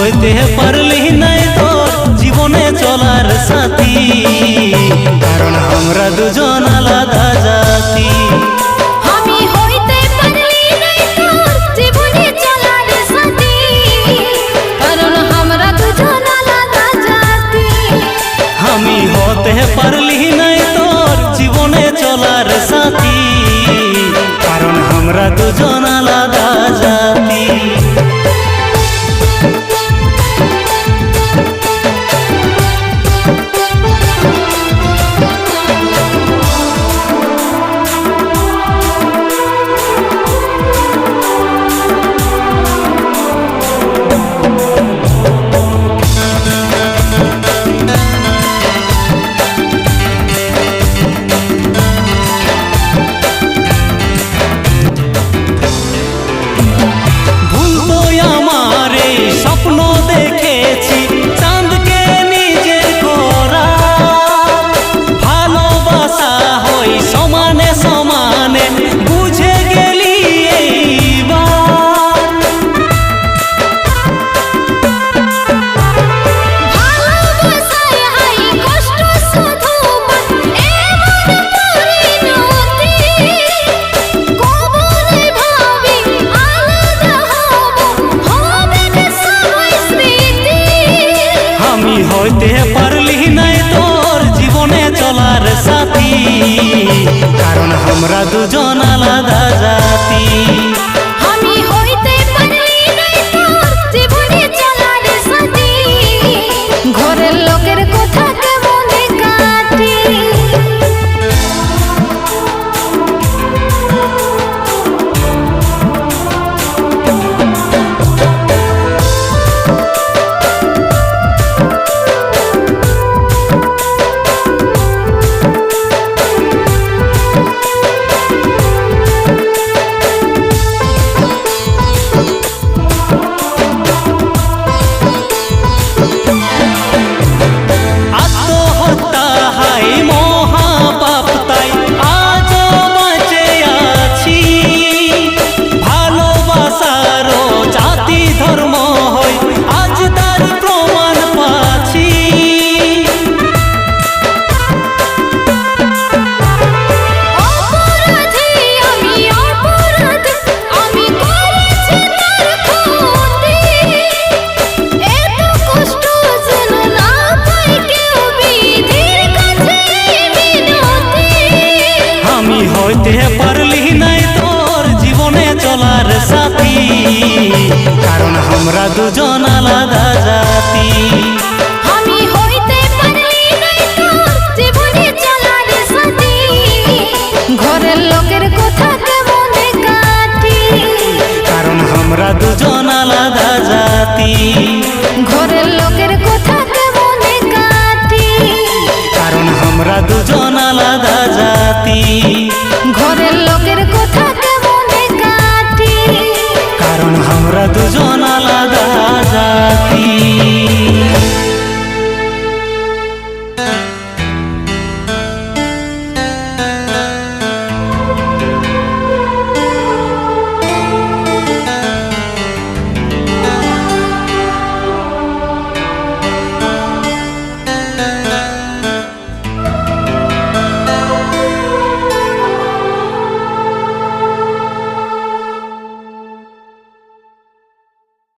হইতে পারলি নাই তোর জীবনে চলার সাথী, কারণ আমরা দুজন আলাদা জাতি। আমি হইতে পারলি নাই তোর জীবনে চলার সাথী, কারণ আমরা দুজন আলাদা জাতি। আমি হতে পারলি নাই তোর জীবনে চলার সাথী, কারণ আমরা দুজন আলাদা জাতি। হইতে পারলি নাই তোর জীবনে চলার সাথী, কারণ আমরা দুজন আলাদা জাতি। আমি হইতে পারলি নাই তোর জীবনে চলার সাথী, ঘরের লোকের কথা কেমনে কাটি। হইতে পারলি নাই তোর জীবনে চলার সাথী, কারণ আমরা দুজন আলাদা জাতি।